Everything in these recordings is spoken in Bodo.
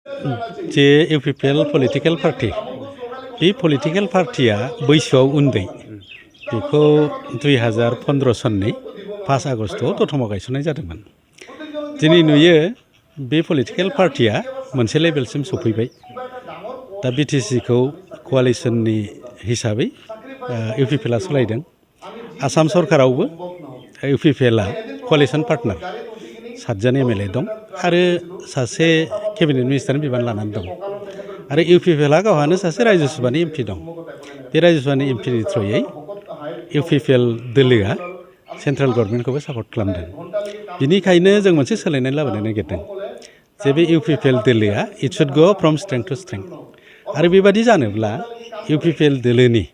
जे इउपिपिएल पलिटिकेल पार्टी बे पलिटिकेल पार्टिया बैसोआव उन्दै बेखौ 2015 सननि 5 आगस्टआव दतमायाव गायसननाय जादोंमोन। दिनै नुयो बे पलिटिकेल पार्टिया मोनसे लेभेलसिम सफैबाय। दा बिटिसिखौ क'आलिशननि हिसाबै इउपिपिएलआ सालायदों। आसाम सरकारावबो इउपिपिएलआ क'आलिशन पार्टनार 7 जन एमएलए दं आरो सासे केबिनेट मिनिस्टारनि बिबान लानानै दं। आरो इउपिपिएलआ गावहानो सासे रायजोसभानि एमपि दं। बे रायजोसभानि एमपिनि थ्रुयै इउपिपिएल दोलोआ सेन्ट्रेल गभर्नमेन्टखौबो सापर्ट खालामदों। बिनिखायनो जों मोनसे सोलायनाय लाबोनो नागिरदों जे बे इउपिपिएल दोलोआ it should go from strength to strength. आरो बेबादि जानोब्ला इउपिपिएल दोलोनि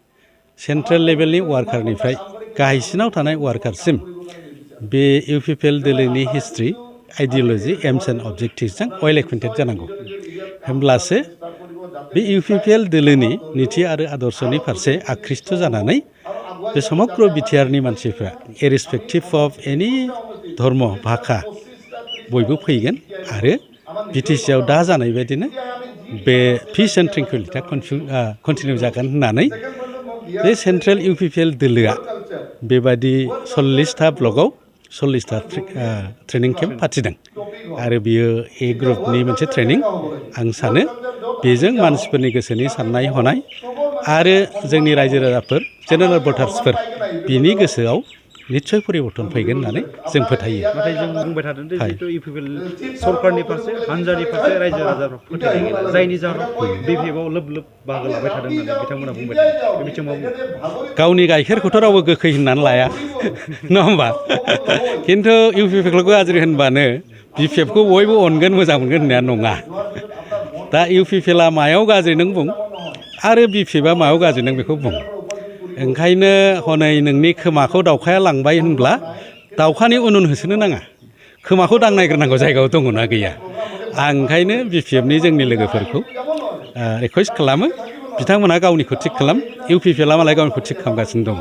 सेन्ट्रेल लेभेलनि वार्कारनिफ्राय गाहायसिनाव थानाय वार्कारसिम बे इउपिपिएल दोलोनि हिस्ट्रि आइडिय'लजि एम्स एन्ड अबजेक्टिभ्सजों वेल एक्वेन्टेड जानांगौ। होमब्लासो बे इउपिपिएल दोलोनि नीति आरो आदर्शनि फारसे आकृष्ट जानानै बे समग्र बिटिआरनि मानसिफ्रा इरेसपेक्टिभ अफ एनि धर्म भाषा बयबो फैगोन आरो बिटिसिआव दा जानाय बायदिनो बे पिस एन्ड ट्रेंकुइलिटिया कन्टिनिउ जागोन होननानै बे सेन्ट्रेल इउपिपिएल दोलोआ बेबादि 40टा ब्लकआव 40टा ट्रेनिं केम्प फाथिदों। आरो बियो ए ग्रुपनि मोनसे ट्रेनिं आं सानो बेजों मानसिफोरनि गोसोनि साननाय हनाय आरो जोंनि रायजो राजाफोर जेनेरेल भटार्सफोर बिनि गोसोआव निस्सय परिबर्तन फैगोन होननानै जों फोथायो। नाथाय जों बुंबाय थादों दि जितु इउपिपिएल सरकारनि फारसे हानजानि फारसे रायजो राजाफ्रा फोथायनाय गैला, जायनि जाहोनाव बिपिएफआव लोब लोब बाहागो लाबाय थादों होननानै बिथांमोना बुंबाय थादों। बे बिथिङाव गावनि गाइखेरखौथ' रावबो गोखै होननानै लाया नङा होमबा? खिन्थु इउपिपिएलखौ गाज्रि होनबानो बिपिएफखौ बयबो अनगोन मोजां मोनगोन होननाया नङा। दा इउपिपिएलआ मायाव गाज्रि नों बुं आरो बिपिएफआ मायाव गाज्रि नों बेखौ बुं। ओंखायनो हनै नोंनि खोमाखौ दाउखाया लांबाय होनब्ला दाउखानि उन होसोनो नाङा, खोमाखौ दांनायग्रोनांगौ जायगायाव दङना गैया। आं ओंखायनो बिपिएफनि जोंनि लोगोफोरखौ रिकुवेस्ट खालामो बिथांमोनहा गावनिखौ थिग खालाम, इउपिपिएलआ मालाय गावनिखौ थिग खालामगासिनो दङ।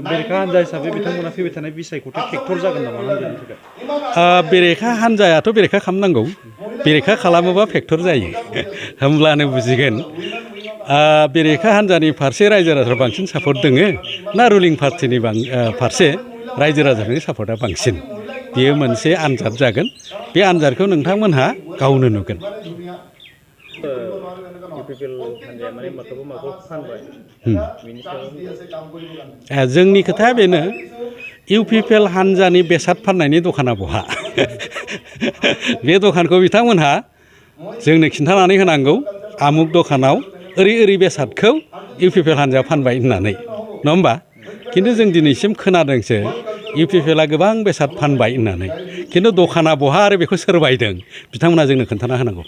बेरेखा हानजा हिसाबै बिथांमोना फैबाय थानाय बिसायख'थि फेक्टर जागोन नामा हानजानि थाखाय? बेरेखा हानजायाथ' बेरेखा खालामनांगौ, बेरेखा खालामोबा फेक्टर जायो। होमब्लानो बुजिगोन बेरेखा हानजानि फारसे रायजो राजाफ्रा बांसिन सापर्ट दोङो ना रुलिं पार्टिनि फारसे रायजो राजाफोरनि सापर्टआ बांसिन। बेयो मोनसे आनजाद जागोन, बे आनजादखौ नोंथांमोनहा गावनो नुगोन। जोंनि खोथाया बेनो इउपिपिएल हानजानि बेसाद फाननायनि दखाना बहा? बे दखानखौ बिथांमोनहा जोंनो खिन्थानानै होनांगौ आमुक दखानाव ओरै बेसादखौ इउपिपिएल हानजाया फानबाय होननानै, नङा होमबा? खिन्थु जों दिनैसिम खोनादोंसो इउपिपिएलआ गोबां बेसाद फानबाय होननानै, खिन्थु दखाना बहा आरो बेखौ सोर बायदों बिथांमोना जोंनो खोन्थाना होनांगौ।